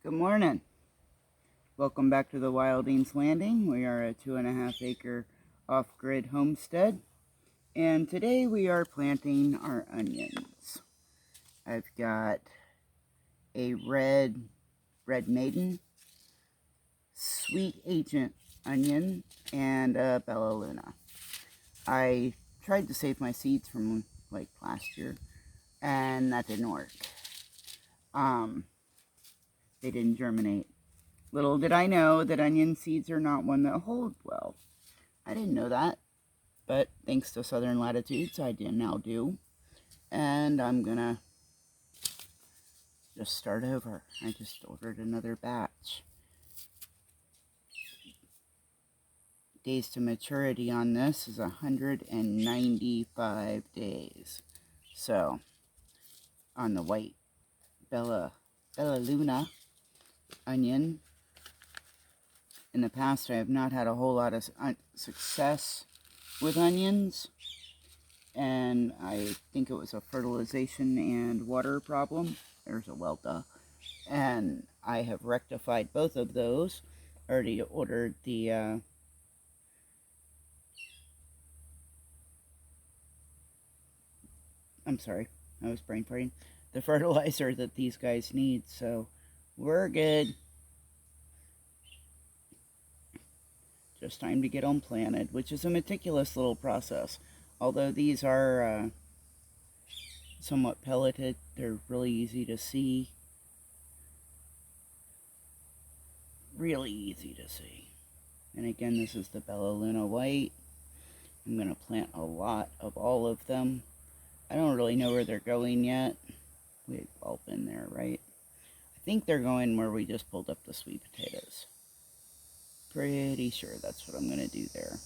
Good morning. Welcome back to the Wildings Landing. We are a 2.5 acre off-grid homestead, and today we are planting our onions. I've got a red Maiden, sweet agent onion, and a Bella Luna. I tried to save my seeds from like last year, and that didn't work. They didn't germinate. Little did I know that onion seeds are not one that hold well. I didn't know that, but thanks to southern latitudes, I now do. And I'm gonna just start over. I just ordered another batch. Days to maturity on this is 195 days. So, on the white Bella Luna onion, in the past I have not had a whole lot of success with onions, and I think it was a fertilization and water problem. There's a well, duh. And I have rectified both of those. Already ordered the I'm sorry, I was brain farting. The fertilizer that these guys need, so we're good. Just time to get them planted, which is a meticulous little process. Although these are somewhat pelleted, they're really easy to see. Really easy to see. And again, this is the Bella Luna White. I'm going to plant a lot of all of them. I don't really know where they're going yet. We've all been there, right? I think they're going where we just pulled up the sweet potatoes. Pretty sure that's what I'm going to do there.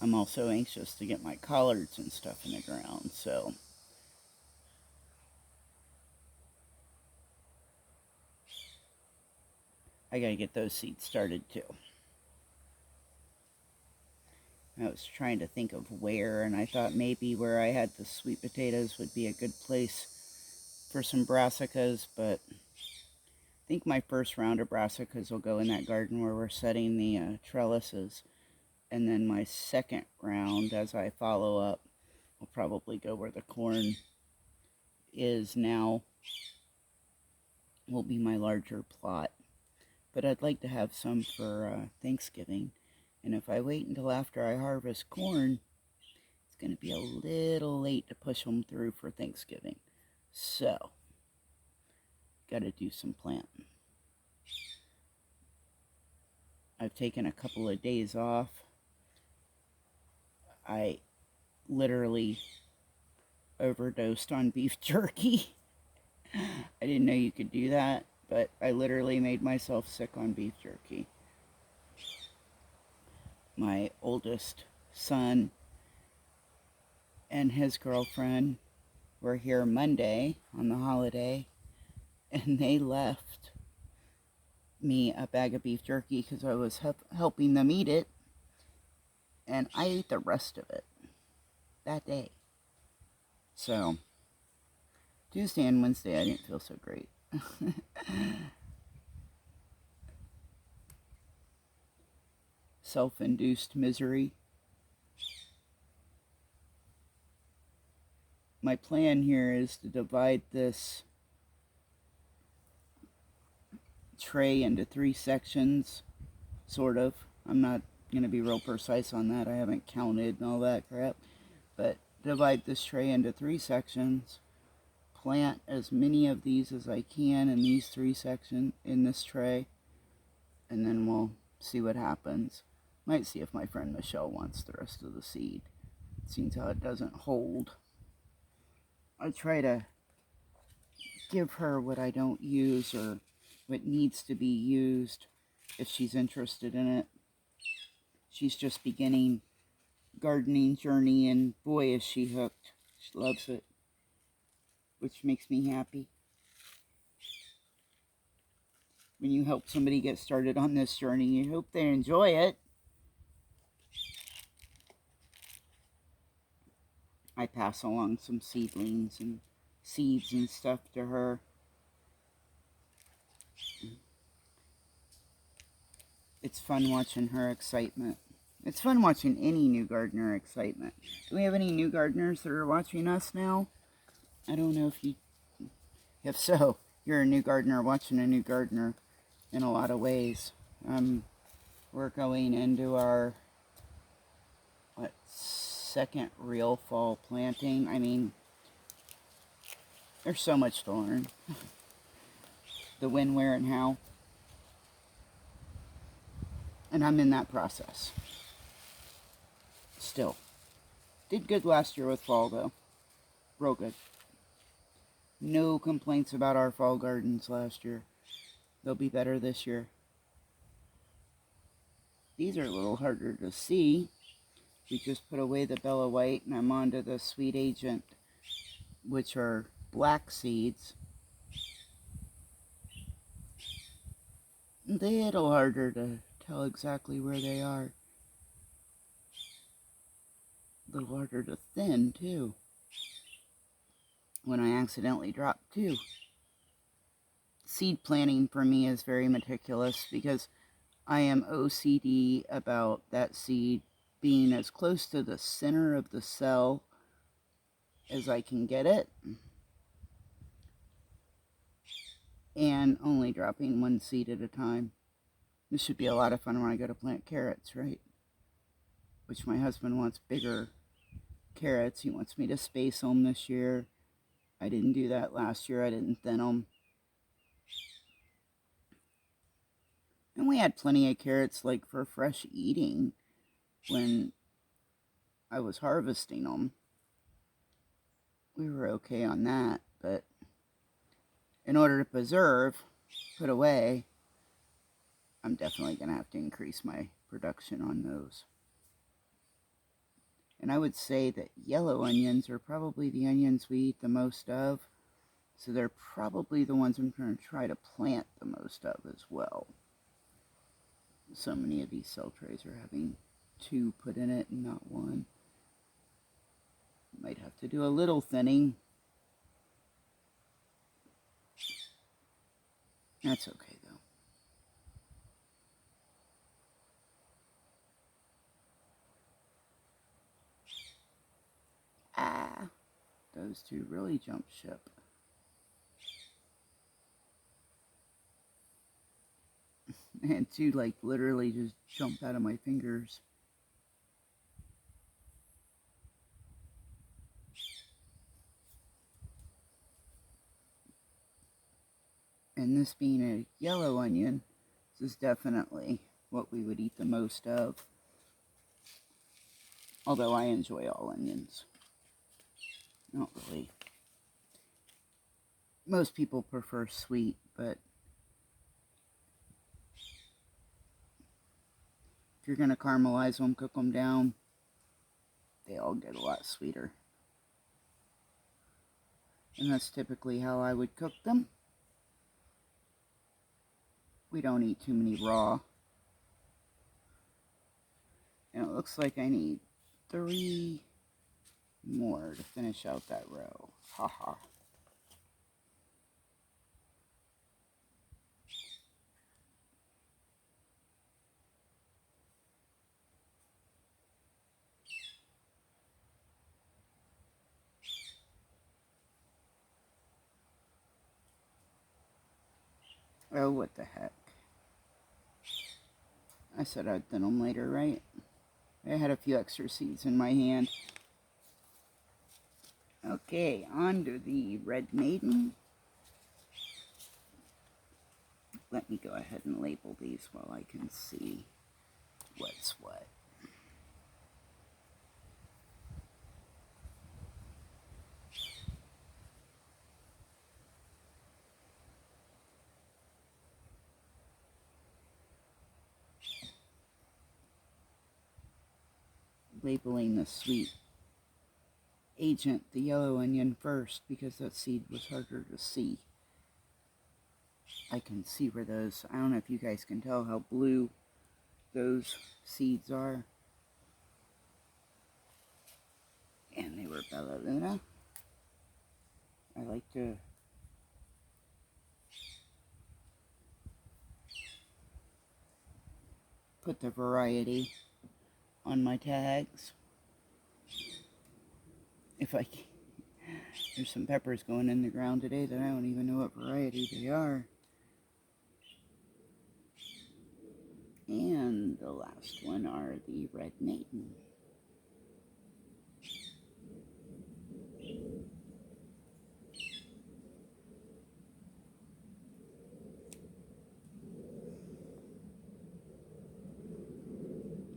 I'm also anxious to get my collards and stuff in the ground, so I got to get those seeds started too. I was trying to think of where, and I thought maybe where I had the sweet potatoes would be a good place for some brassicas, but I think my first round of brassicas will go in that garden where we're setting the trellises, and then my second round, as I follow up, will probably go where the corn is now. Will be my larger plot, but I'd like to have some for Thanksgiving. And if I wait until after I harvest corn, it's going to be a little late to push them through for Thanksgiving. So, got to do some planting. I've taken a couple of days off. I literally overdosed on beef jerky. I didn't know you could do that, but I literally made myself sick on beef jerky. My oldest son and his girlfriend were here Monday on the holiday, and they left me a bag of beef jerky because I was helping them eat it, and I ate the rest of it that day. So, Tuesday and Wednesday I didn't feel so great. Self-induced misery. My plan here is to divide this tray into 3 sections, sort of. I'm not going to be real precise on that. I haven't counted and all that crap. But divide this tray into 3 sections, plant as many of these as I can in these 3 sections in this tray, and then we'll see what happens. Might see if my friend Michelle wants the rest of the seed. Seems how it doesn't hold. I try to give her what I don't use or what needs to be used if she's interested in it. She's just beginning gardening journey, and boy is she hooked. She loves it, which makes me happy. When you help somebody get started on this journey, you hope they enjoy it. I pass along some seedlings and seeds and stuff to her. It's fun watching her excitement. It's fun watching any new gardener excitement. Do we have any new gardeners that are watching us now? I don't know if so, you're a new gardener watching a new gardener in a lot of ways. We're going into our, second real fall planting. I mean, there's so much to learn. The when, where, and how. And I'm in that process. Still. Did good last year with fall, though. Real good. No complaints about our fall gardens last year. They'll be better this year. These are a little harder to see. We just put away the Bella White, and I'm on to the Sweet Agent, which are black seeds. They're a little harder to tell exactly where they are. A little harder to thin, too. When I accidentally drop two. Seed planting for me is very meticulous because I am OCD about that seed being as close to the center of the cell as I can get it, and only dropping one seed at a time. This should be a lot of fun when I go to plant carrots, right? Which my husband wants bigger carrots. He wants me to space them this year. I didn't do that last year. I didn't thin them. And we had plenty of carrots like for fresh eating when I was harvesting them. We were okay on that, but in order to preserve, put away, I'm definitely going to have to increase my production on those. And I would say that yellow onions are probably the onions we eat the most of, so they're probably the ones I'm going to try to plant the most of as well. So many of these cell trays are having two put in it and not one. Might have to do a little thinning. That's okay though. Those two really jumped ship. And two like literally just jumped out of my fingers. And this being a yellow onion, this is definitely what we would eat the most of. Although I enjoy all onions. Not really. Most people prefer sweet, but if you're going to caramelize them, cook them down, they all get a lot sweeter. And that's typically how I would cook them. We don't eat too many raw. And it looks like I need 3 more to finish out that row. Haha. Oh, what the heck. I said I'd thin them later, right? I had a few extra seeds in my hand. Okay, on to the red maiden. Let me go ahead and label these while I can see what's what. Labeling the Sweet Agent, the yellow onion, first because that seed was harder to see. I can see where those, I don't know if you guys can tell how blue those seeds are. And they were Bella Luna. I like to put the variety on my tags. If I can. There's some peppers going in the ground today that I don't even know what variety they are. And the last one are the red Maiden.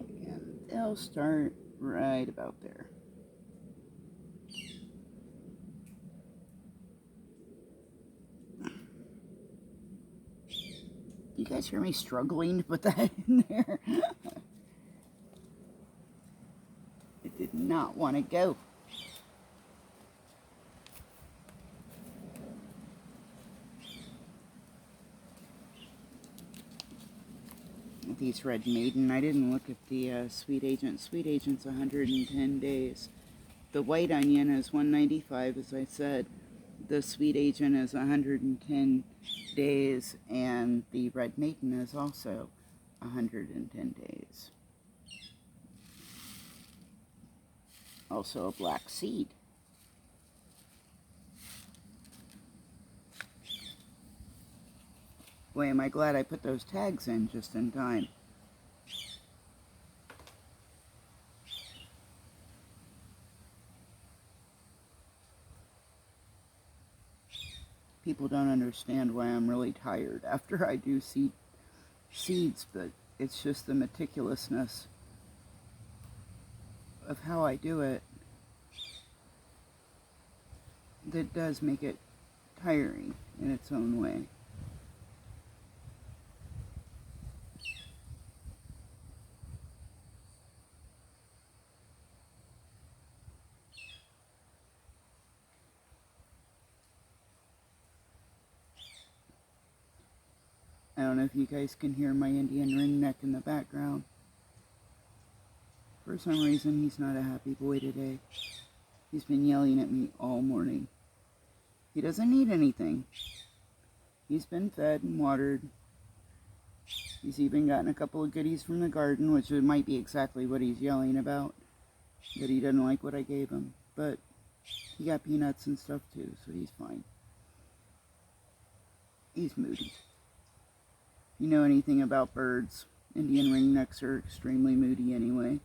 And they'll start right about there. You guys hear me struggling to put that in there? It did not want to go. With these red Maiden, I didn't look at the sweet agent. Sweet agent's 110 days. The white onion is 195, as I said. The sweet agent is 110 days, and the red Maiden is also 110 days. Also a black seed. Boy, am I glad I put those tags in just in time. People don't understand why I'm really tired after I do seeds, but it's just the meticulousness of how I do it that does make it tiring in its own way. I don't know if you guys can hear my Indian ringneck in the background. For some reason, he's not a happy boy today. He's been yelling at me all morning. He doesn't need anything. He's been fed and watered. He's even gotten a couple of goodies from the garden, which might be exactly what he's yelling about. That he doesn't like what I gave him. But he got peanuts and stuff too, so he's fine. He's moody. You know anything about birds? Indian ringnecks are extremely moody anyway.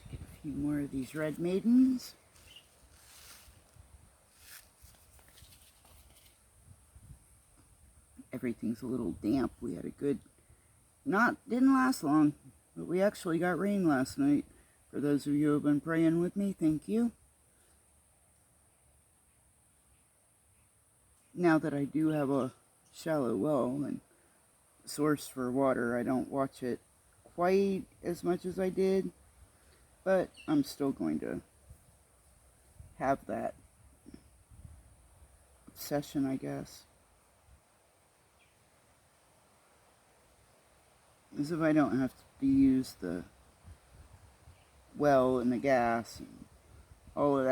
Get a few more of these red maidens. Everything's a little damp. We had a good, didn't last long, but we actually got rain last night. For those of you who have been praying with me, thank you. Now that I do have a shallow well and source for water, I don't watch it quite as much as I did, but I'm still going to have that obsession, I guess. As if I don't have to use the well and the gas and all of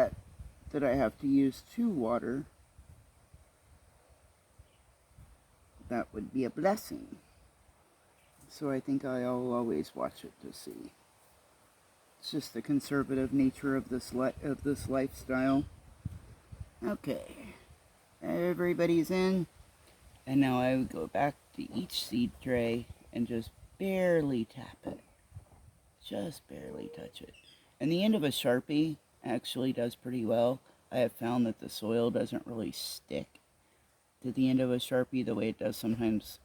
that I have to use to water, that would be a blessing. So I think I'll always watch it to see. It's just the conservative nature of this lifestyle. Okay, everybody's in, and now I would go back to each seed tray and just barely tap it. Just barely touch it. And the end of a Sharpie actually does pretty well. I have found that the soil doesn't really stick to the end of a Sharpie the way it does sometimes,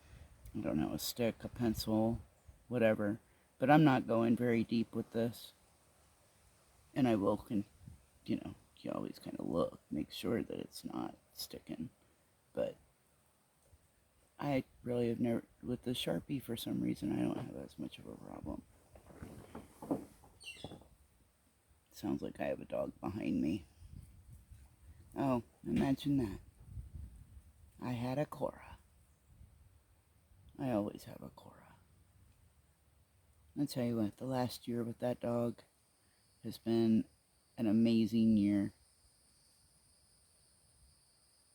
I don't know, a stick, a pencil, whatever. But I'm not going very deep with this. And I will, you always kind of look, make sure that it's not sticking. But I really have never, with the Sharpie for some reason, I don't have as much of a problem. Sounds like I have a dog behind me. Oh, imagine that. I had a Cora. I always have a Cora. I'll tell you what, the last year with that dog has been an amazing year.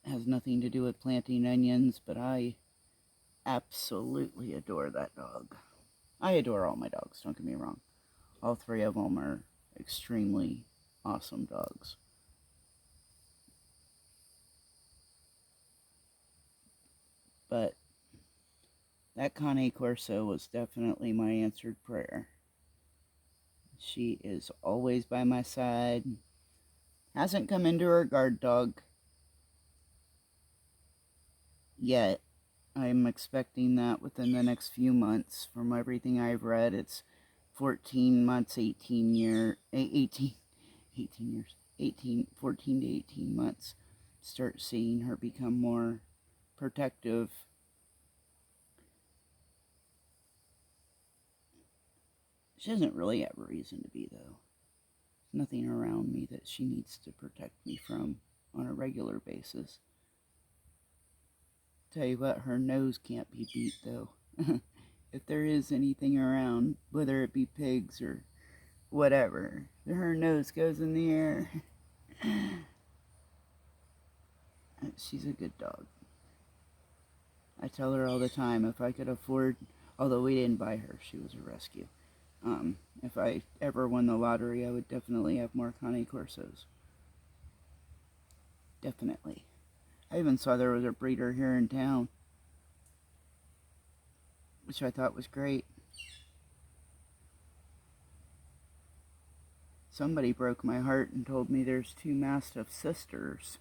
It has nothing to do with planting onions, but I absolutely adore that dog. I adore all my dogs, don't get me wrong. All three of them are extremely awesome dogs. But that Cane Corso was definitely my answered prayer. She is always by my side. Hasn't come into her guard dog yet. I'm expecting that within the next few months. From everything I've read, it's 14 months, 18 years, 18 years, 14 to 18 months. Start seeing her become more protective. She doesn't really have a reason to be, though. There's nothing around me that she needs to protect me from on a regular basis. Tell you what, her nose can't be beat, though. If there is anything around, whether it be pigs or whatever, her nose goes in the air. She's a good dog. I tell her all the time, if I could afford, although we didn't buy her, she was a rescue. If I ever won the lottery, I would definitely have more Cane Corsos. Definitely. I even saw there was a breeder here in town, which I thought was great. Somebody broke my heart and told me there's 2 Mastiff sisters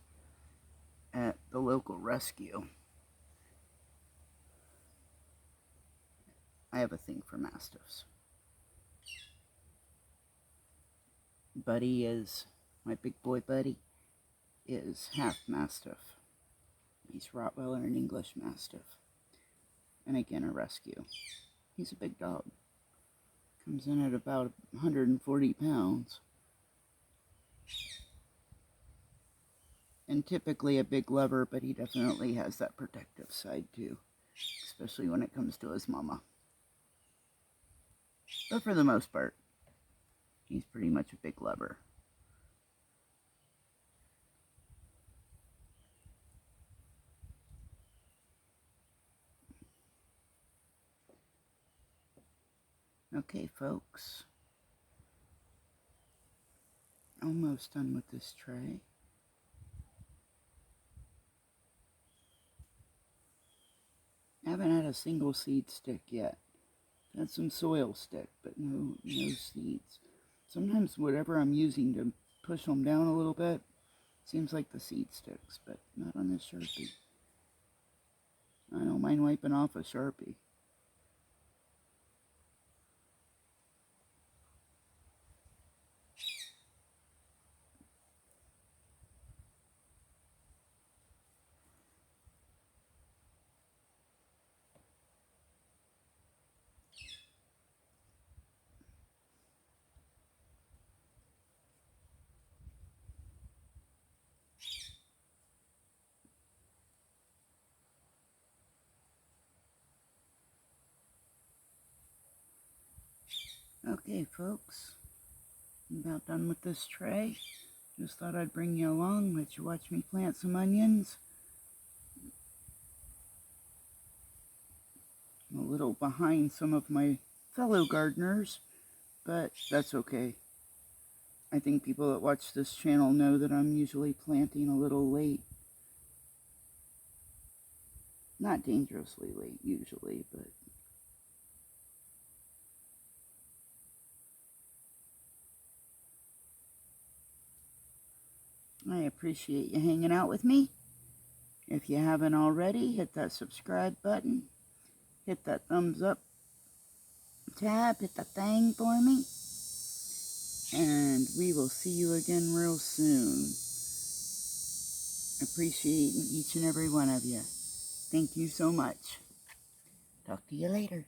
at the local rescue. I have a thing for Mastiffs. Buddy is, my big boy Buddy, is half Mastiff. He's Rottweiler and English Mastiff. And again, a rescue. He's a big dog. Comes in at about 140 pounds. And typically a big lover, but he definitely has that protective side too. Especially when it comes to his mama. But for the most part, he's pretty much a big lover. Okay, folks. Almost done with this tray. I haven't had a single seed stick yet. Had some soil stick, but no seeds. Sometimes whatever I'm using to push them down a little bit seems like the seed sticks, but not on this Sharpie. I don't mind wiping off a Sharpie. Okay, folks. I'm about done with this tray. Just thought I'd bring you along, let you watch me plant some onions. I'm a little behind some of my fellow gardeners, but that's okay. I think people that watch this channel know that I'm usually planting a little late. Not dangerously late, usually, but... I appreciate you hanging out with me. If you haven't already, hit that subscribe button. Hit that thumbs up tab. Hit the thing for me. And we will see you again real soon. Appreciating each and every one of you. Thank you so much. Talk to you later.